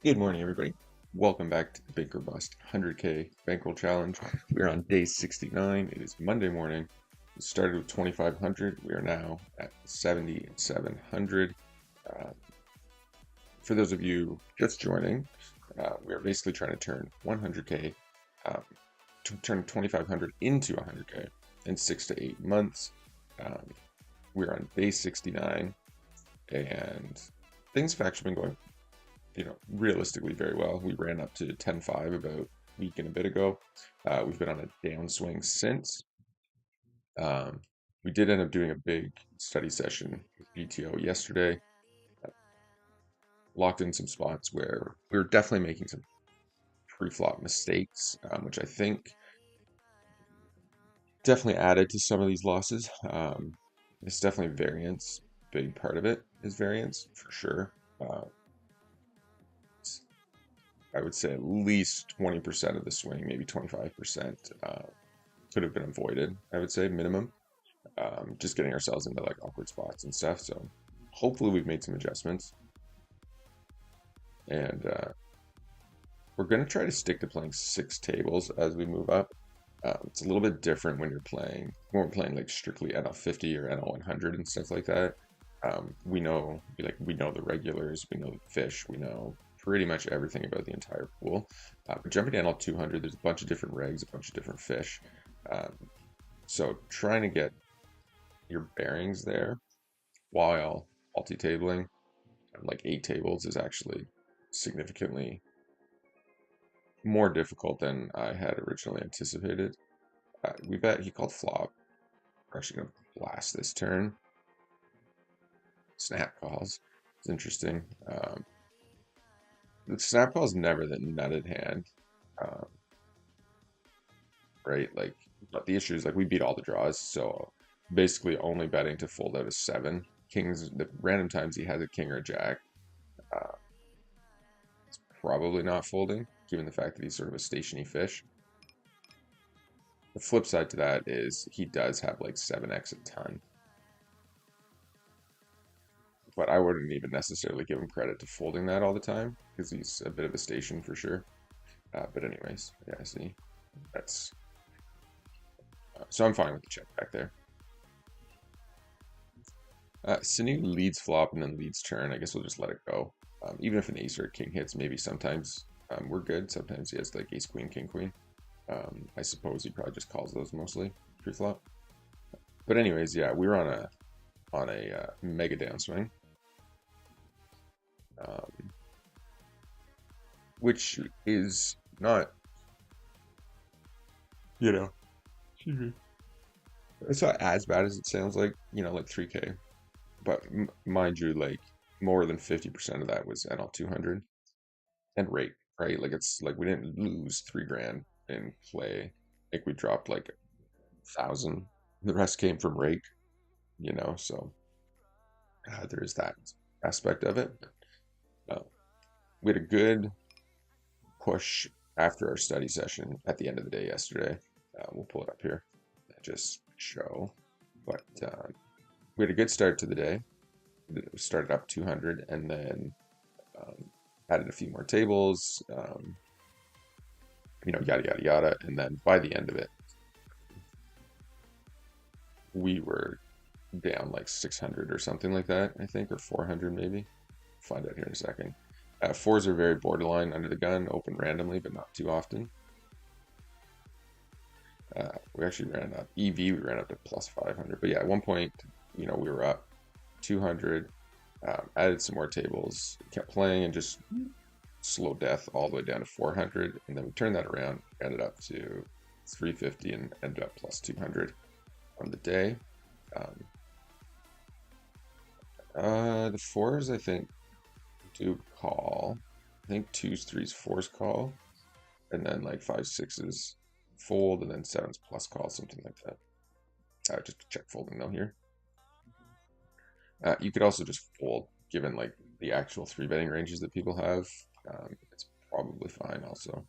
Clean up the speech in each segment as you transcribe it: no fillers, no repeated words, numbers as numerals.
Good morning, everybody. Welcome back to the Bink or Bust 100K Bankroll Challenge. We're on day 69. It is Monday morning. We started with 2,500. We are now at 7,700. Uh, for those of you just joining, we are basically trying to turn 100K, to turn 2,500 into 100K in 6 to 8 months. Um, we're on day 69, and things have actually been going realistically very well. We ran up to 10.5 about a week and a bit ago. We've been on a downswing since. Um, we did end up doing a big study session with BTO yesterday. Locked in some spots where we were definitely making some pre-flop mistakes, which I think definitely added to some of these losses. It's definitely variance. Big part of it is variance for sure. I would say at least 20% of the swing, maybe 25%, could have been avoided, I would say, minimum. Just getting ourselves into like awkward spots and stuff. So hopefully we've made some adjustments. And we're going to try to stick to playing 6 tables as we move up. It's a little bit different when we're playing like strictly NL50 or NL100 and stuff like that. We know the regulars, we know the fish, we know pretty much everything about the entire pool. But jumping to NL200, there's a bunch of different regs, a bunch of different fish. So trying to get your bearings there while multi-tabling, like 8 tables, is actually significantly more difficult than I had originally anticipated. We bet he called flop. We're actually going to blast this turn. Snap calls. It's interesting. The snap call is never the nutted hand, um, right? Like, but the issue is like we beat all the draws, so basically only betting to fold out a 7. Kings, the random times he has a king or a jack, uh, it's probably not folding, given the fact that he's sort of a stationy fish. The flip side to that is he does have like 7x a ton. But I wouldn't even necessarily give him credit to folding that all the time because he's a bit of a station for sure. But anyways, yeah, I see. That's so I'm fine with the check back there. Sanu leads flop and then leads turn. I guess we'll just let it go. Even if an ace or a king hits, maybe sometimes we're good. Sometimes he has like ace queen, king queen. I suppose he probably just calls those mostly pre-flop. But anyways, yeah, we were on a mega downswing, which is not, you know, it's not as bad as it sounds like, like 3K. But mind you, like more than 50% of that was NL200 and rate, right? Like it's like we didn't lose 3 grand in play. Like we dropped like 1,000. The rest came from rake, so there is that aspect of it. Uh, we had a good push after our study session at the end of the day yesterday. We'll pull it up here, just show. But we had a good start to the day. We started up 200 and then added a few more tables, yada, yada, yada. And then by the end of it, we were down like 600 or something like that, I think, or 400 maybe. Find out here in a second. Fours are very borderline under the gun, open randomly, but not too often. We actually ran up EV, we ran up to plus 500. But yeah, at one point, we were up 200, added some more tables, kept playing, and just slow death all the way down to 400. And then we turned that around, ended up to 350, and ended up plus 200 on the day. The fours, I think, do call. I think twos, threes, fours call, and then like fives, sixes fold, and then sevens plus call, something like that. Just check folding though here. You could also just fold, given like the actual 3-betting ranges that people have. It's probably fine also.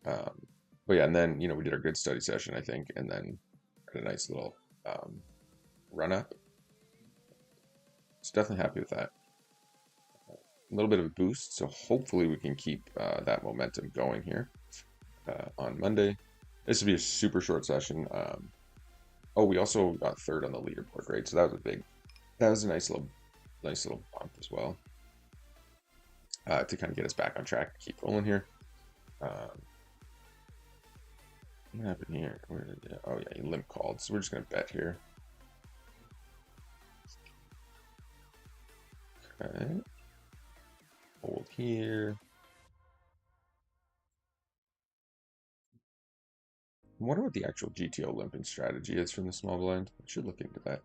But yeah, and then we did our good study session, I think, and then had a nice little run up. So definitely happy with that. little bit of a boost. So hopefully we can keep that momentum going here on Monday. This would be a super short session. Oh, we also got third on the leaderboard, right? So that was a nice little bump as well to kind of get us back on track, keep rolling here. What happened here? Oh yeah, he limp called, so we're just gonna bet here. Okay. Hold here. I wonder what the actual GTO limping strategy is from the small blind. I should look into that.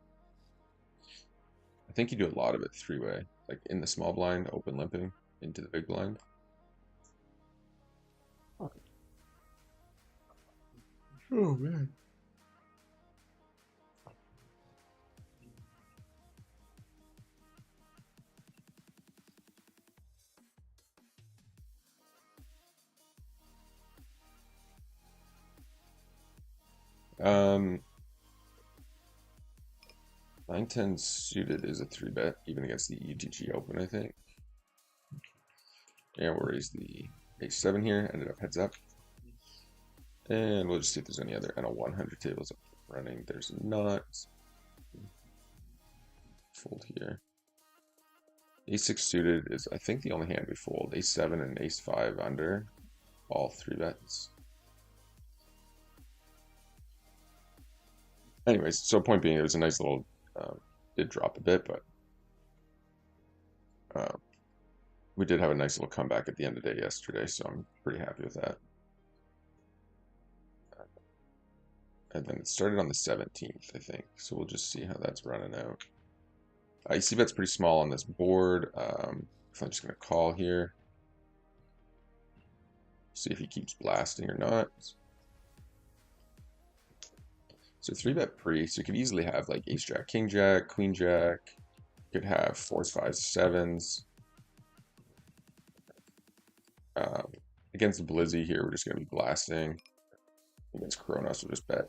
I think you do a lot of it three-way, like in the small blind, open limping into the big blind. Oh man. Um, 9-10 suited is a 3-bet, even against the UTG Open, I think. Yeah, we'll raise the ace-7 here, ended up heads up. And we'll just see if there's any other NL100 tables up running. There's not. Fold here. Ace-6 suited is, I think, the only hand we fold. Ace-7 and ace-5 under, all 3-bets. Anyways, so point being, it was a nice little, did drop a bit, but we did have a nice little comeback at the end of the day yesterday, so I'm pretty happy with that. And then it started on the 17th, I think, so we'll just see how that's running out. You see bet's pretty small on this board. If I'm just going to call here. See if he keeps blasting or not. So 3-bet pre, so you could easily have like ace jack, king jack, queen jack. You could have 4s, 5s, 7s. Against the Blizzy here, we're just going to be blasting. Against Kronos, we'll just bet.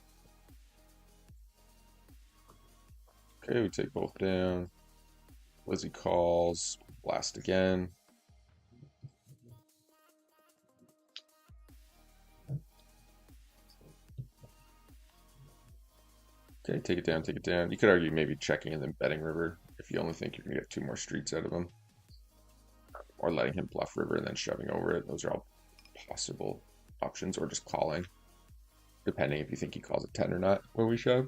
Okay, we take both down. Blizzy calls, blast again. Okay, take it down, take it down. You could argue maybe checking and then betting river if you only think you're going to get 2 more streets out of him. Or letting him bluff river and then shoving over it. Those are all possible options. Or just calling, depending if you think he calls it 10 or not when we shove.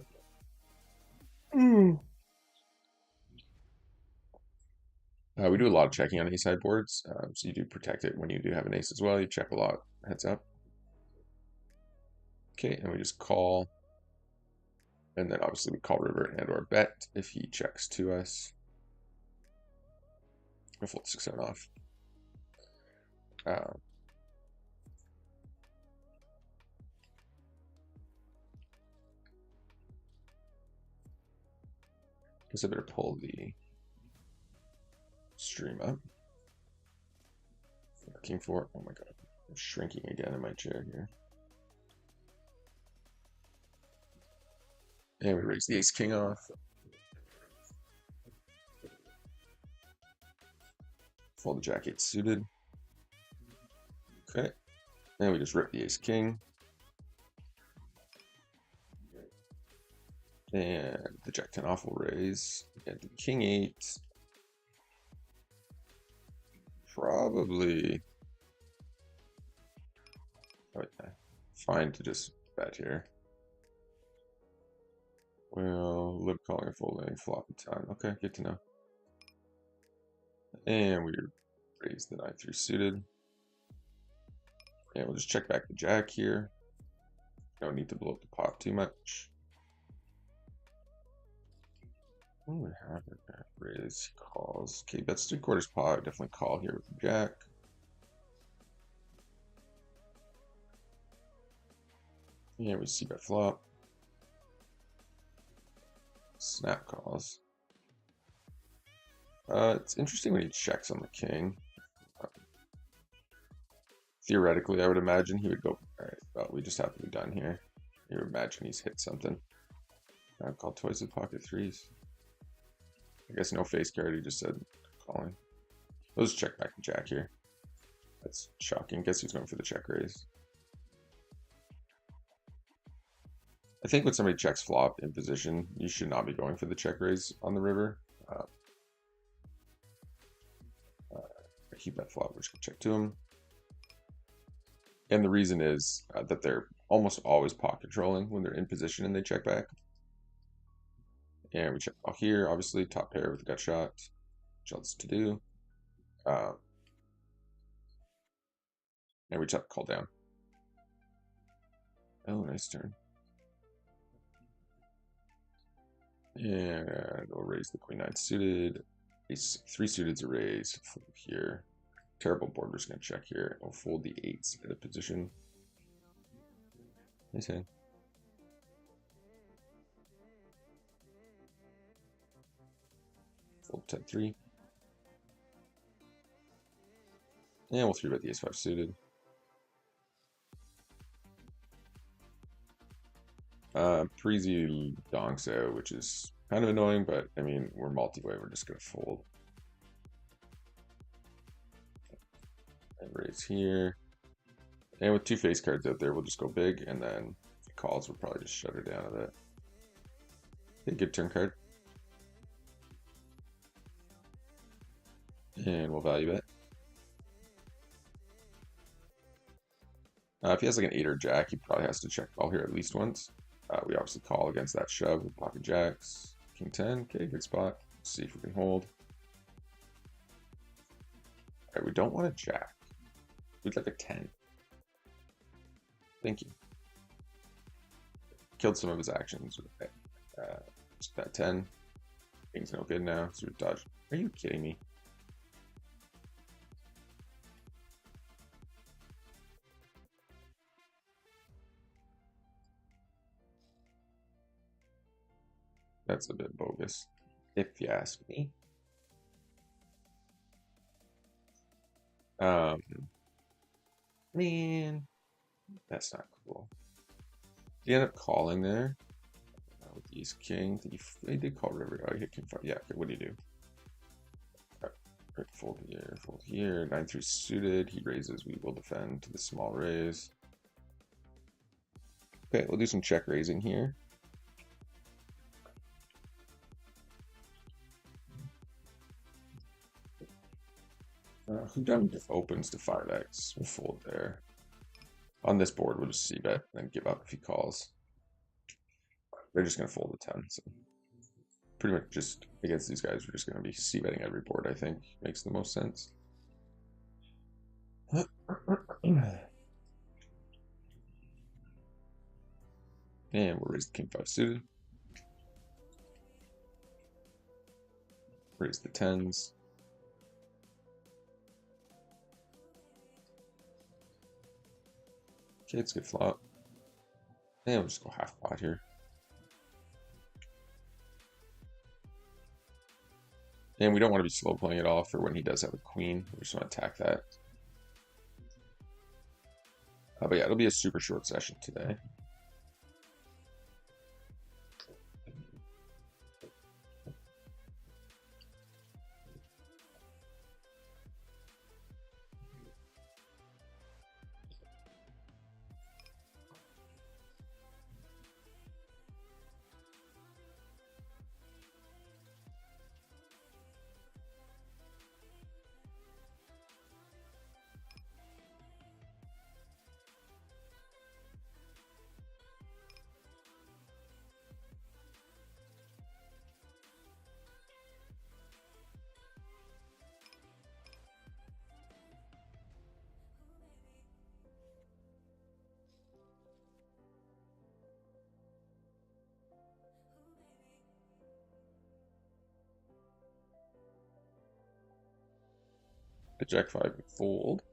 We do a lot of checking on ace side boards, so you do protect it when you do have an ace as well. You check a lot, heads up. Okay, and we just call. And then obviously we call river and or bet if he checks to us. We'll fold 6-7 off. Guess I better pull the stream up. King 4. Oh my god. I'm shrinking again in my chair here. And we raise the ace king off. Fold the jack 8 suited. Okay. And we just rip the ace king. And the jack 10 off will raise. And the king 8. Probably. Oh, yeah. Fine to just bet here. Well, lip calling and folding, floppy time. Okay, good to know. And we raise the 9-3 suited. And we'll just check back the jack here. No need to blow up the pot too much. What do we have in that? Raise, calls. Okay, that's 3/4 pot. Definitely call here with the jack. Yeah, we see bet flop. Snap calls. It's interesting when he checks on the king. Theoretically, I would imagine he would go. Alright, but we just have to be done here. You imagine he's hit something. I've called twice with pocket 3s. I guess no face card, he just said calling. Let's check back to jack here. That's shocking. Guess he's going for the check raise. I think when somebody checks flop in position, you should not be going for the check raise on the river. He bet flop, we're just gonna check to him. And the reason is that they're almost always pot controlling when they're in position and they check back. And we check out here, obviously, top pair with a gut shot. Which else to do? And we check call down. Oh, nice turn. And we'll raise the queen nine suited. Ace three suited's a raise. Fold here. Terrible board. We're just gonna check here. We'll fold the eights at a position. Nice hand. Fold 10-3. And we'll 3-bet the ace 5 suited. Preezy donks out, which is kind of annoying, but I mean, we're multi-way, we're just gonna fold. And raise here. And with two face cards out there, we'll just go big, and then if it calls, we'll probably just shut her down a bit. Okay, good turn card. And we'll value bet. If he has like an 8 or jack, he probably has to check call here at least once. We obviously call against that shove with pocket jacks. King 10, okay, good spot. Let's see if we can hold. Alright, we don't want a jack. We'd like a 10. Thank you. Killed some of his actions with that 10. King's no good now, so we dodge. Are you kidding me? That's a bit bogus, if you ask me. Man, that's not cool. Did he end up calling there? With the East King, he did call river. Oh, he hit King 5. Yeah, okay, what do you do? Right, fold here. 9-3 suited. He raises. We will defend to the small raise. Okay, we'll do some check raising here. Who done opens to 5x? We'll fold there. On this board, we'll just c-bet and then give up if he calls. They're just going to fold a 10. So pretty much just against these guys, we're just going to be c-betting every board, I think. Makes the most sense. And we'll raise the King 5 suited. Raise the 10s. Okay, it's a good flop. And we'll just go half pot here. And we don't want to be slow playing it off for when he does have a queen. We just want to attack that. But yeah, it'll be a super short session today. A Jack 5 would fold.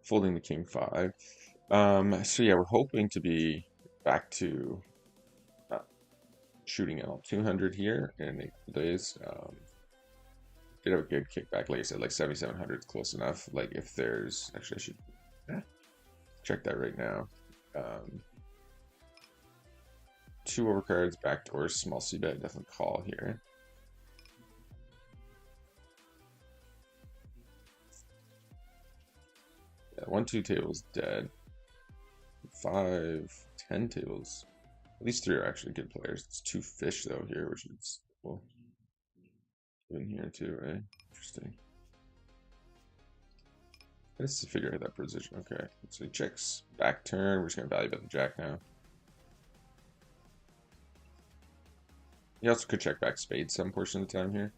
Folding the King 5. So yeah, we're hoping to be back to shooting L 200 here in 8 days. Did have a good kickback, like I said, like 7,700 is close enough. Like if there's, actually I should check that right now. 2 overcards, backdoors, small c-bet, definitely call here. 1-2 tables dead. 5, 10 tables. At least 3 are actually good players. It's 2 fish though here, which is cool. In here too, right? Interesting. Let's figure out that position. Okay, so he checks back turn. We're just gonna value bet the jack now. He also could check back spades some portion of the time here.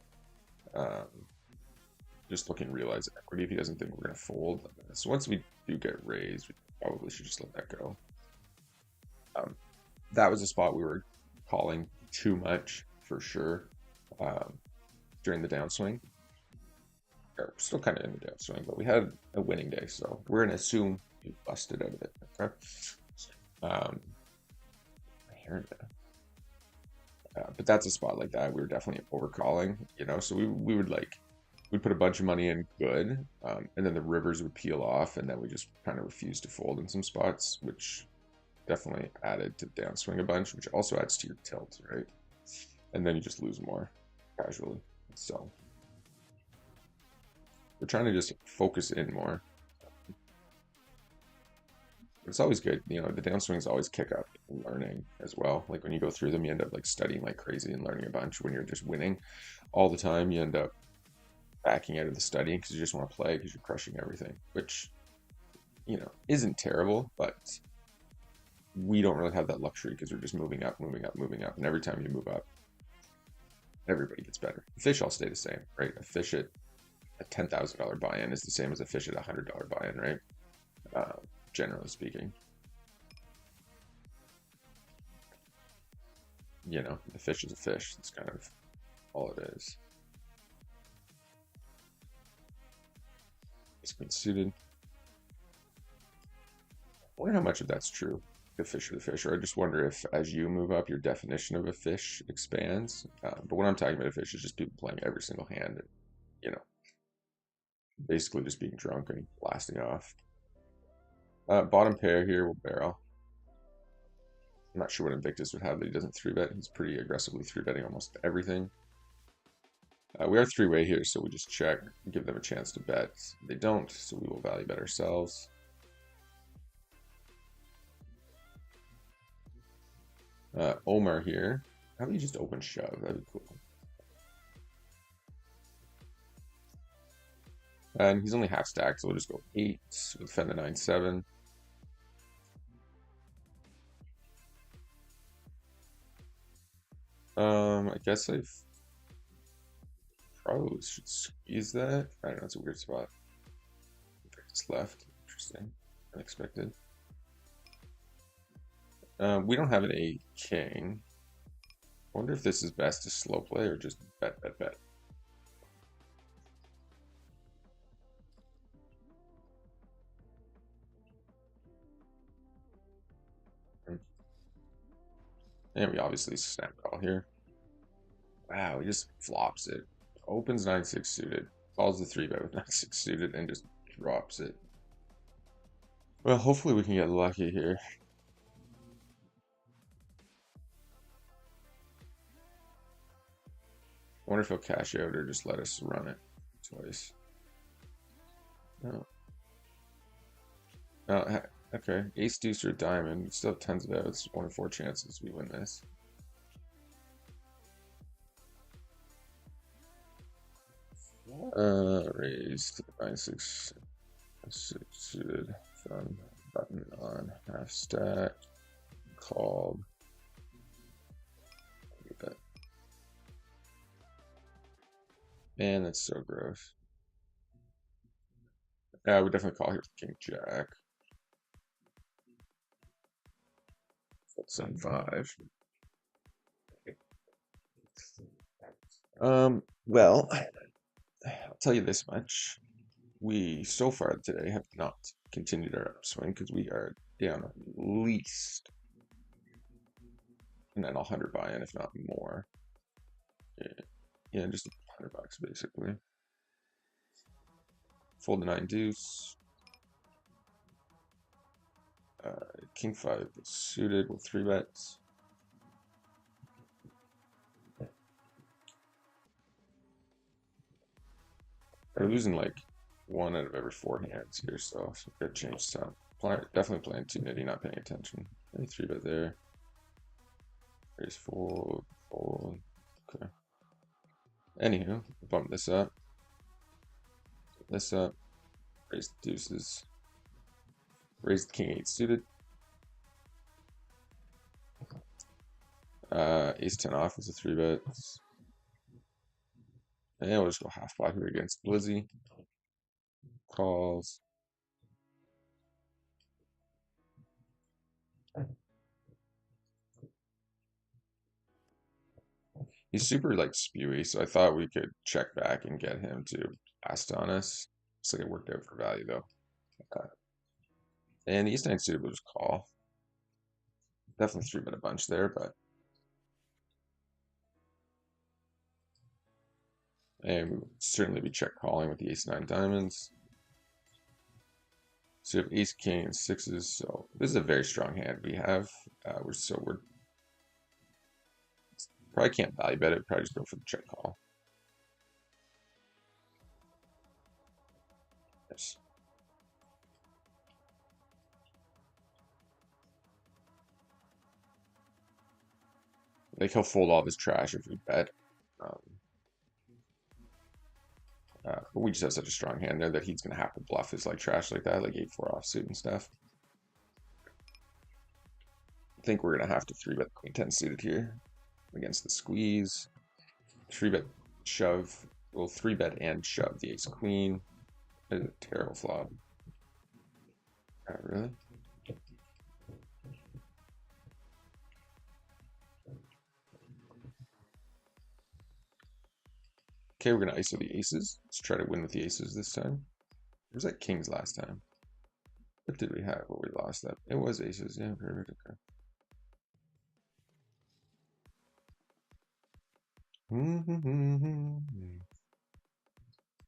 Just looking to realize equity if he doesn't think we're gonna fold. So once we do get raised, we probably should just let that go. That was a spot we were calling too much for sure during the downswing. Or still kind of in the downswing, but we had a winning day, so we're gonna assume we busted out of it. Okay. But that's a spot like that we were definitely overcalling, you know. So we would like we'd put a bunch of money in good, and then the rivers would peel off, and then we just kind of refused to fold in some spots, which definitely added to downswing a bunch, which also adds to your tilt, right? And then you just lose more casually. So we're trying to just focus in more. It's always good, you know, the downswings always kick up in learning as well. Like when you go through them, you end up like studying like crazy and learning a bunch. When you're just winning all the time, you end up backing out of the studying because you just want to play because you're crushing everything, which, you know, isn't terrible, but we don't really have that luxury because we're just moving up, moving up, moving up. And every time you move up, everybody gets better. The fish all stay the same, right? A fish at a $10,000 buy-in is the same as a fish at a $100 buy-in, right? Generally speaking. You know, the fish is a fish. That's kind of all it is. It's been suited. I wonder how much of that's true. The fish or the fish, or I just wonder if as you move up, your definition of a fish expands. But when I'm talking about a fish, it's just people playing every single hand, and, you know, basically just being drunk and blasting off. Bottom pair here will barrel. I'm not sure what Invictus would have that he doesn't 3-bet. He's pretty aggressively 3-betting almost everything. We are 3-way here, so we just check, give them a chance to bet. They don't, so we will value bet ourselves. Omar here. How about you just open shove? That'd be cool. And he's only half stacked, so we'll just go 8 with Fend the 9-7. I guess I probably should squeeze that. I don't know, it's a weird spot. It's left. Interesting. Unexpected. We don't have an 8 king. I wonder if this is best to slow play or just bet, bet, bet. And we obviously snap call here. Wow, he just flops it. Opens 9-6 suited. Calls the 3-bet with 9-6 suited and just drops it. Well, hopefully we can get lucky here. I wonder if he'll cash out or just let us run it twice. No. Oh, okay. Ace, deuce, or diamond. We still have tons of outs. 1 in 4 chances we win this. Raised 9-6 suited. Thumb button on half stack. Called. Man, that's so gross. Yeah, I would definitely call here with King Jack. That's 5. Well, I'll tell you this much. We, so far today, have not continued our upswing because we are down at least and then 100 buy-in, if not more. Yeah, just $100 basically. Fold the 9 deuce. King 5 suited with 3 bets. We're losing like 1 out of every 4 hands here, so good change some. Definitely playing too nitty, not paying attention. Any 3-bet there. Raise fold, fold. Okay. Anywho, bump this up. This up. Raise the deuces. Raise the king 8 suited. Ace 10 off is a 3-bet. And we'll just go half pot here against Blizzy. Calls. He's super like spewy, so I thought we could check back and get him to blast on us. Looks like it worked out for value though. And the East 9 suited will just call. Definitely 3-bet a bunch there, but and we would certainly be check calling with the Ace 9 diamonds. So we have Ace King and 6s. So this is a very strong hand we have. We're probably can't value bet it. Probably just go for the check call. Yes. Like he'll fold all of his trash if we bet. But we just have such a strong hand there that he's gonna have to bluff his like trash like that, like 8-4 offsuit and stuff. I think we're gonna have to 3-bet the Queen 10 suited here against the squeeze. 3-bet shove. We'll 3-bet and shove the Ace Queen. That is a terrible flop. Really? Okay, we're gonna ISO the aces. Let's try to win with the aces this time. It was like kings last time. What did we have? What we lost that? It was aces. Yeah, perfect. Okay.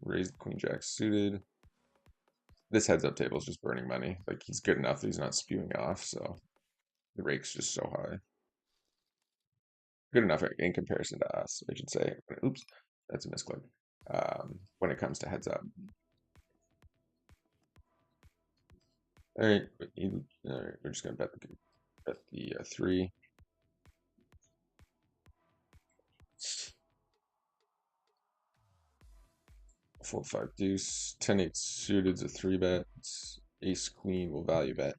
Raise the queen jack suited. This heads up table is just burning money. Like he's good enough that he's not spewing off, so the rake's just so high. Good enough in comparison to us, I should say. Oops, that's a misclick. When it comes to heads up. All right, we're just gonna bet the 3. Fold 5 deuce. 10-8 suited is a 3-bet. Ace queen will value bet.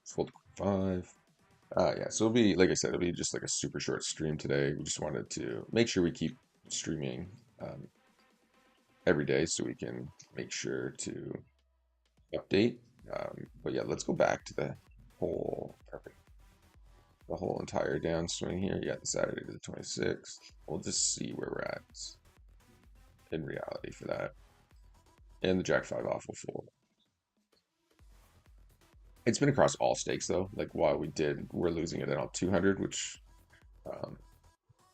Fold 5. Yeah, so it'll be, like I said, it'll be just like a super short stream today. We just wanted to make sure we keep streaming every day so we can make sure to update. But yeah, let's go back to the whole entire downswing here. Yeah, the Saturday to the 26th. We'll just see where we're at in reality for that. And the Jack 5 off will fold. It's been across all stakes though. Like while we're losing it at all 200, which,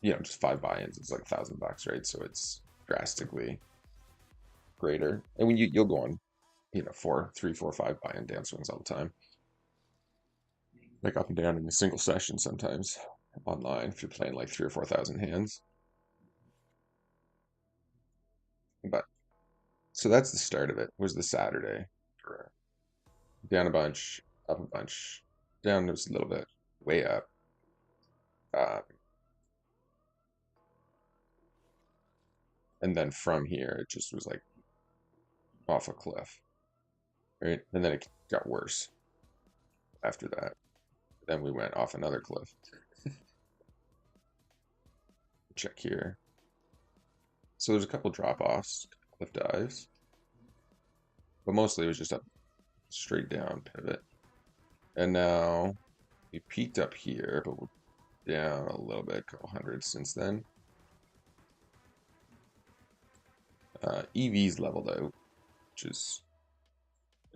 just 5 buy-ins, it's like $1,000, right? So it's drastically greater. And when you'll go on, 3, 4, 5 buy-in downswings all the time, like up and down in a single session sometimes online if you're playing like 3 or 4,000 hands. But so that's the start of it. Was the Saturday. Down a bunch, up a bunch, down just a little bit, way up. And then from here, it just was like off a cliff, right? And then it got worse after that. Then we went off another cliff. Check here. So there's a couple drop-offs, cliff dives, but mostly it was just a straight down pivot. And now we peaked up here, but we're down a little bit, a couple hundred since then. EV's leveled out, which is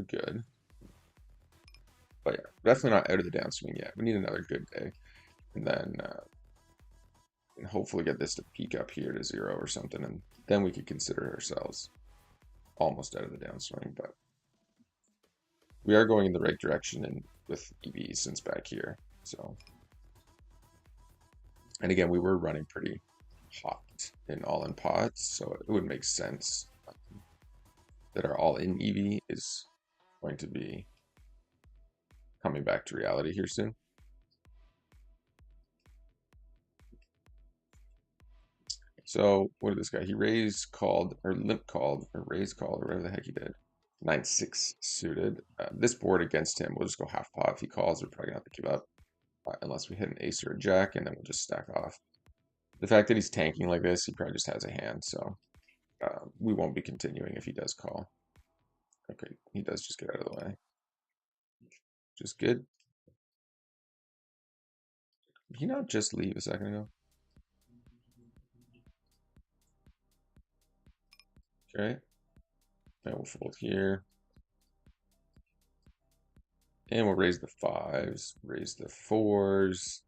good. But yeah, definitely not out of the downswing yet. We need another good day. And then and hopefully get this to peak up here to 0 or something. And then we could consider ourselves almost out of the downswing. But We are going in the right direction and with EV since back here. So, and again, we were running pretty hot in all-in pots, so it would make sense that our all-in EV is going to be coming back to reality here soon. So what did this guy? He raised, called, or limp called, or raised called, or whatever the heck he did. 9-6 suited. This board against him, we'll just go half pot. If he calls, we're probably gonna have to give up unless we hit an ace or a jack, and then we'll just stack off. The fact that he's tanking like this, he probably just has a hand, so we won't be continuing if he does call. Okay, he does just get out of the way. Just good. Did he not just leave a second ago? Okay. And we'll fold here. And we'll raise the fives, raise the fours.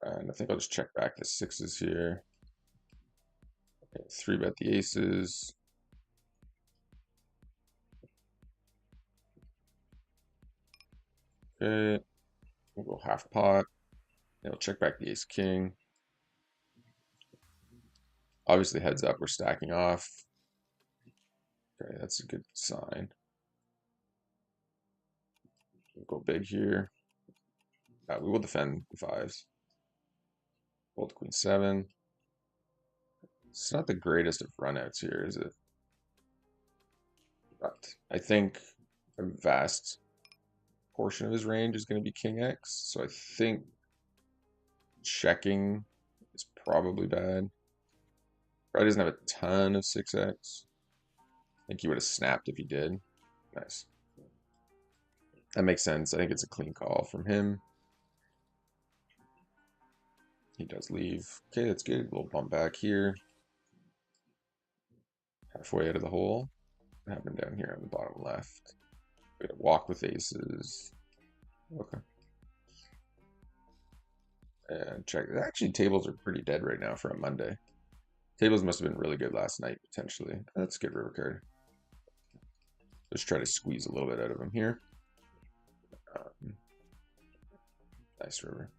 And I think I'll just check back the sixes here. Okay, 3-bet the aces. Okay, we'll go half pot. And we'll check back the ace king. Obviously, heads up, we're stacking off. Okay, that's a good sign. We'll go big here. We will defend the fives. Fold queen 7. It's not the greatest of runouts here, is it? But I think a vast portion of his range is going to be king X, so I think checking is probably bad. Probably doesn't have a ton of 6x. I think he would have snapped if he did. Nice. That makes sense. I think it's a clean call from him. He does leave. Okay, that's good. A little bump back here. Halfway out of the hole. What happened down here on the bottom left? We gotta walk with aces. Okay. And check. Actually, tables are pretty dead right now for a Monday. Tables must have been really good last night, potentially. That's a good river card. Let's try to squeeze a little bit out of him here. Nice river.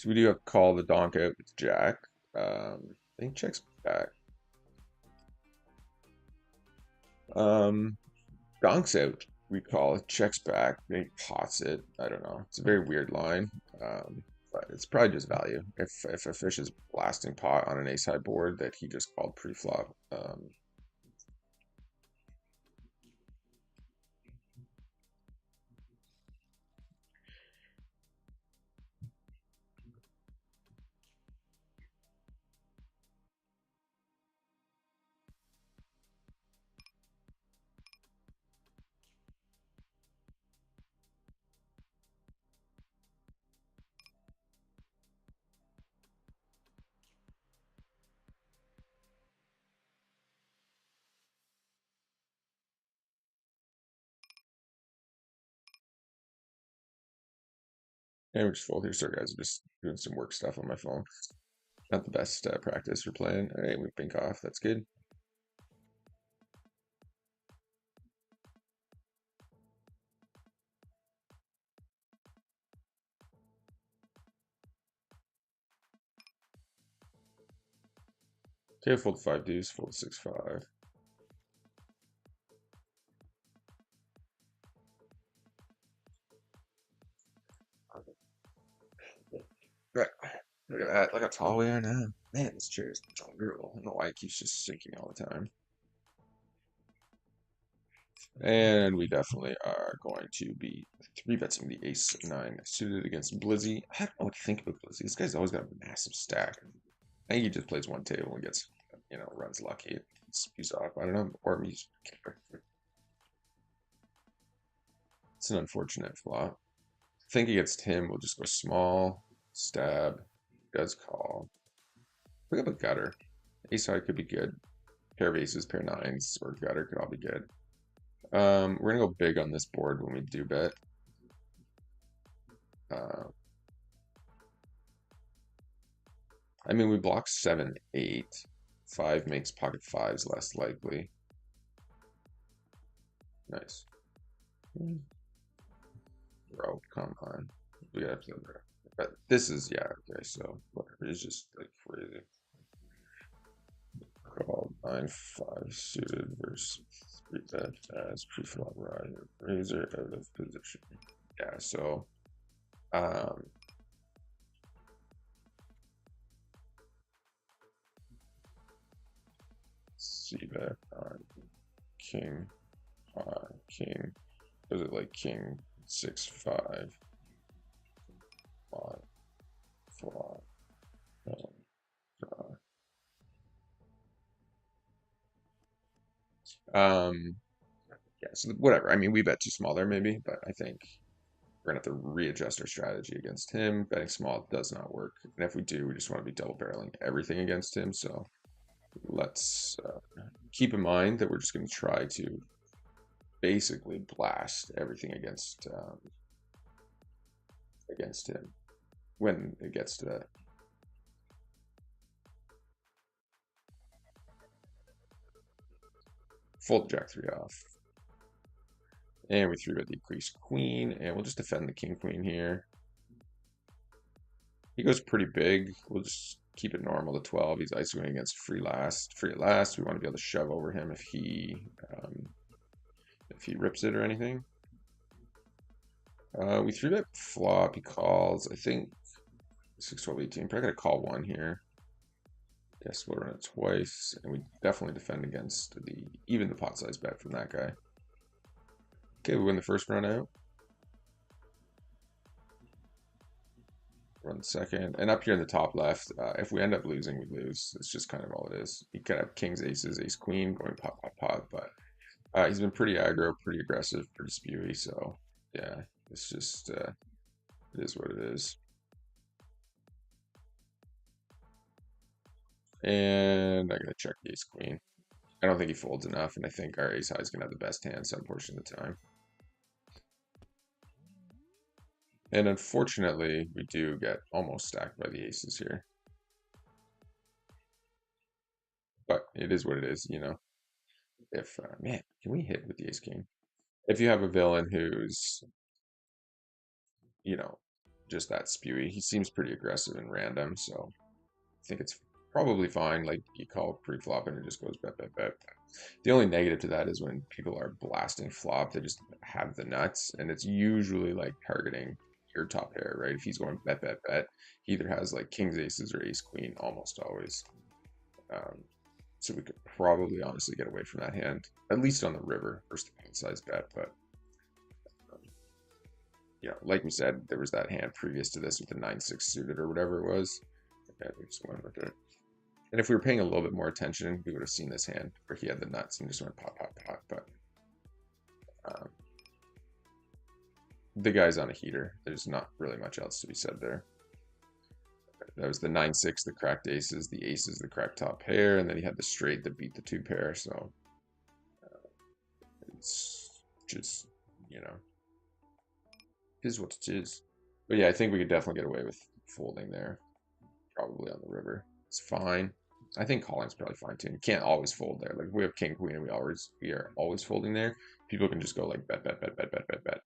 So we do have call the donk out with jack. I think checks back. Donks out. We call it, checks back. Maybe pots it. I don't know. It's a very weird line, but it's probably just value. If a fish is blasting pot on an ace high board that he just called pre-flop, And we just fold here. Sorry, guys, I'm just doing some work stuff on my phone. Not the best practice for playing. All right, we bink off. That's good. Okay, fold 5 deuce, fold 6-5. Right. Look at that. Look how tall we are now. Man, this chair is brutal. I don't know why it keeps just sinking all the time. And we definitely are going to be 3-betting the ace of 9 suited against Blizzy. I don't know what to think about Blizzy. This guy's always got a massive stack. I think he just plays one table and gets, runs lucky. Spews off. I don't know. Or he's. It's an unfortunate flop. I think against him, we'll just go small, stab, does call. Pick up a gutter. Ace high could be good. Pair of aces, pair of nines, or gutter could all be good. We're gonna go big on this board when we do bet. I mean, we block 7, 8. 5 makes pocket 5s less likely. Nice. Bro, come on. We gotta play there. But this is, yeah, okay, so whatever. It's just like crazy. Call 9-5 suited versus 3-bet as pre-flop riser. Razor out of position. Yeah, so c-bet on king on king. Was it like king 6-5 on flop? Yeah, so whatever. I mean, we bet too small there maybe, but I think we're gonna have to readjust our strategy against him. Betting small does not work, and if we do, we just want to be double barreling everything against him. So let's keep in mind that we're just going to try to basically blast everything against him when it gets to that. Fold jack 3 off. And we 3-bet the increased queen, and we'll just defend the king queen here. He goes pretty big. We'll just keep it normal to 12. He's ISOing against free at last. We want to be able to shove over him if he rips it or anything. We 3-bet flop. He calls. I think 6, 12, 18. Probably gotta call one here. Yes, we'll run it twice, and we definitely defend against even the pot size bet from that guy. Okay, we win the first run out. Run the second, and up here in the top left, if we end up losing, we lose. It's just kind of all it is. You could have kings, aces, ace, queen going pop, pop, pop, but he's been pretty aggro, pretty aggressive, pretty spewy. So yeah, it's just it is what it is. And I'm gonna check the ace queen. I don't think he folds enough, and I think our ace high is gonna have the best hand some portion of the time. And unfortunately, we do get almost stacked by the aces here. But it is what it is, If, man, can we hit with the ace king? If you have a villain who's, just that spewy, he seems pretty aggressive and random, so I think it's probably fine. Like, you call pre-flop and it just goes bet, bet, bet. The only negative to that is when people are blasting flop, they just have the nuts, and it's usually like targeting your top pair, right? If he's going bet, bet, bet, he either has like kings, aces, or ace, queen, almost always. So we could probably honestly get away from that hand, at least on the river versus the pot size bet. But like we said, there was that hand previous to this with the 9-6 suited or whatever it was. Okay, we just went with it. And if we were paying a little bit more attention, we would have seen this hand where he had the nuts and just went pop, pop, pop. But the guy's on a heater. There's not really much else to be said there. That was the 9-6, the cracked aces, the aces, the cracked top pair, and then he had the straight that beat the 2 pair. So it's just, is what it is. But yeah, I think we could definitely get away with folding there, probably on the river. It's fine. I think calling's probably fine too. You can't always fold there. Like if we have king queen and we are always folding there. People can just go like bet bet bet bet bet bet bet,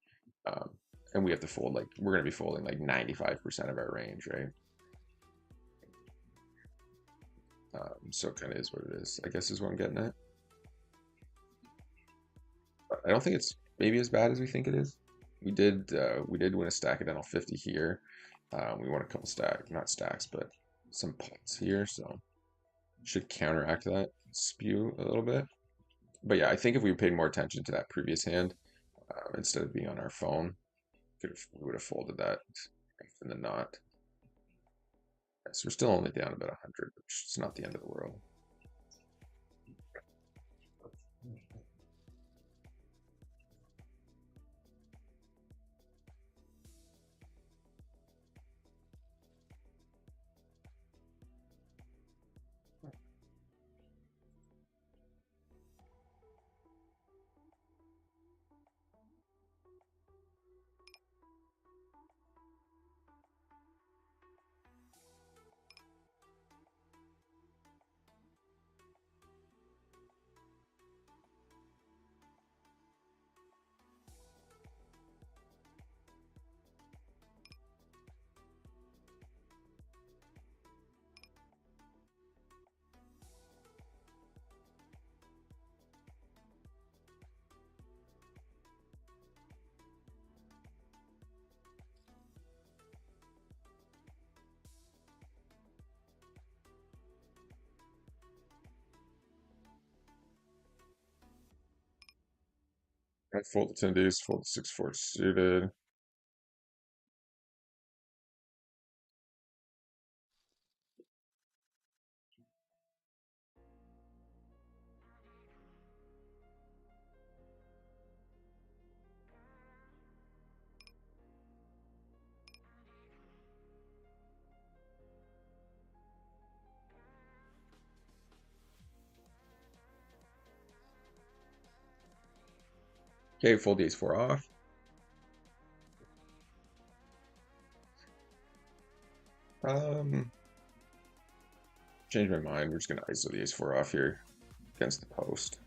um, and we have to fold like we're gonna be folding like 95% of our range, right? So it kind of is what it is. I guess is what I'm getting at. But I don't think it's maybe as bad as we think it is. We did win a staccadental 50 here. We won a couple not stacks, but some pots here, so should counteract that spew a little bit. But yeah, I think if we paid more attention to that previous hand instead of being on our phone, we would have folded that in the knot. So we're still only down about 100, which is not the end of the world. I fold the 10 deuce, fold the 6-4 suited. Okay, fold the ace-4 off. Um, Change my mind. We're just gonna ISO the ace-4 off here against the post.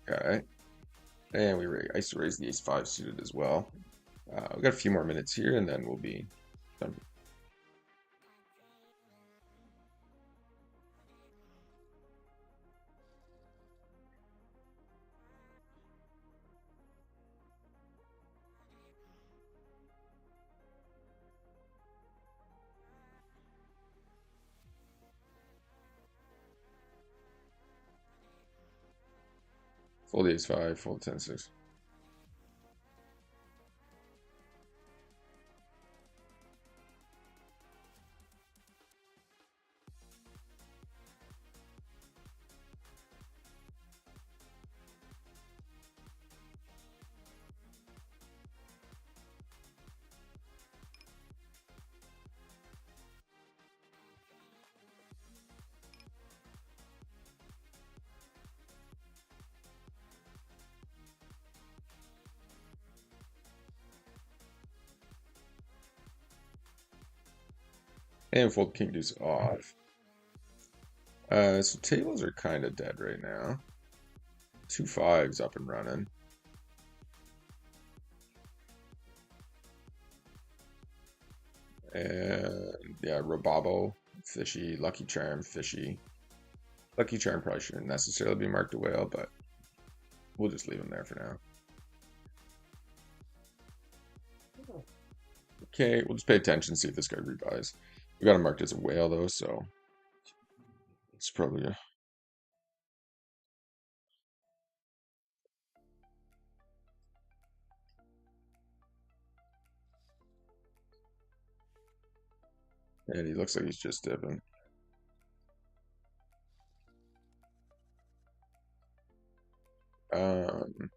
Okay, and I ISO raise the ace-5 suited as well. We got a few more minutes here, and then we'll be done. Fold the ace-5, fold 10-6. And fold king deuce off. So tables are kind of dead right now. 2 5s up and running. And yeah, Robabo, fishy, Lucky Charm, fishy. Lucky Charm probably shouldn't necessarily be marked a whale, but we'll just leave him there for now. Okay, we'll just pay attention, see if this guy rebuys. We got him marked as a whale though, so it's probably a and he looks like he's just dipping. Um,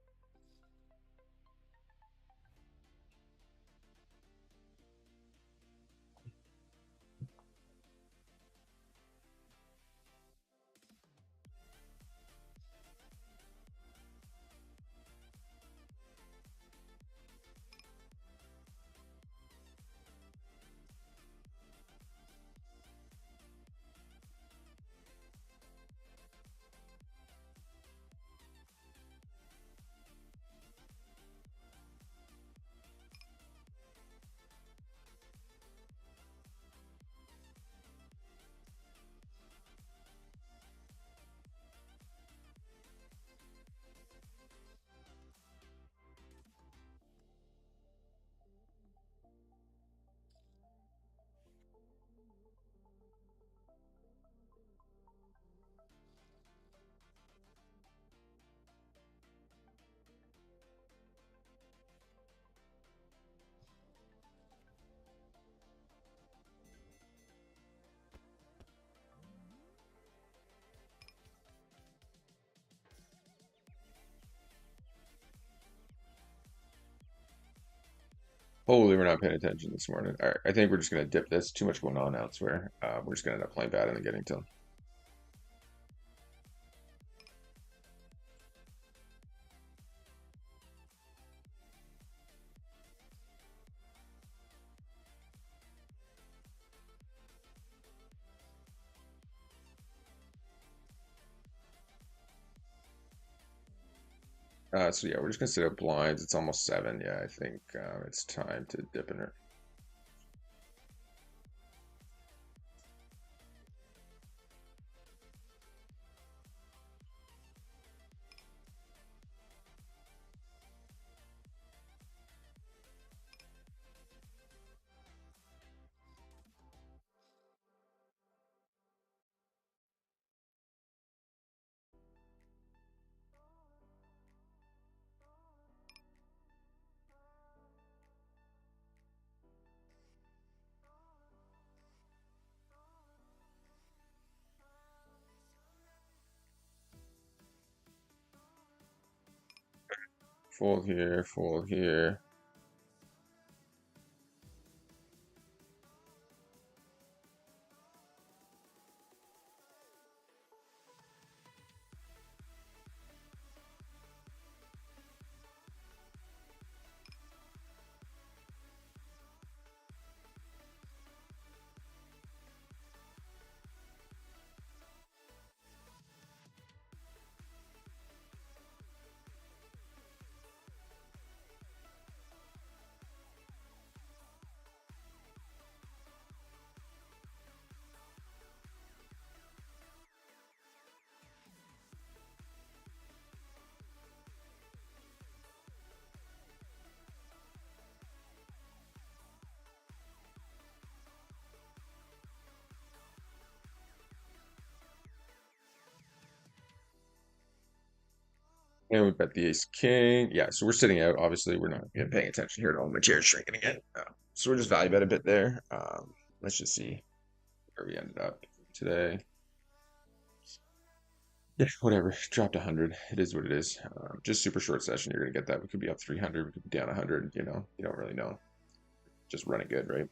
Holy, we're not paying attention this morning. All right, I think we're just gonna dip this. Too much going on elsewhere. We're just gonna end up playing bad and then getting to. So yeah, we're just gonna sit up blinds. It's almost 7. Yeah, I think it's time to dip in her. Fold here, fold here. And we bet the ace king. Yeah, so we're sitting out. Obviously, we're not paying attention here at all. My chair's shrinking again. So we're just value bet a bit there. Let's just see where we ended up today. Yeah, whatever. Dropped 100. It is what it is. Just super short session. You're gonna get that. We could be up 300. We could be down 100. You don't really know. Just run it good, right?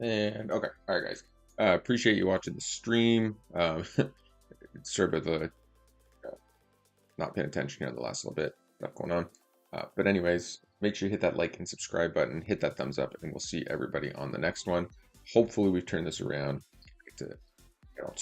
And okay, all right, guys. Appreciate you watching the stream. Sorry about the not paying attention here the last little bit. Stuff going on. But anyways, make sure you hit that like and subscribe button, hit that thumbs up, and we'll see everybody on the next one. Hopefully, we've turned this around to 200.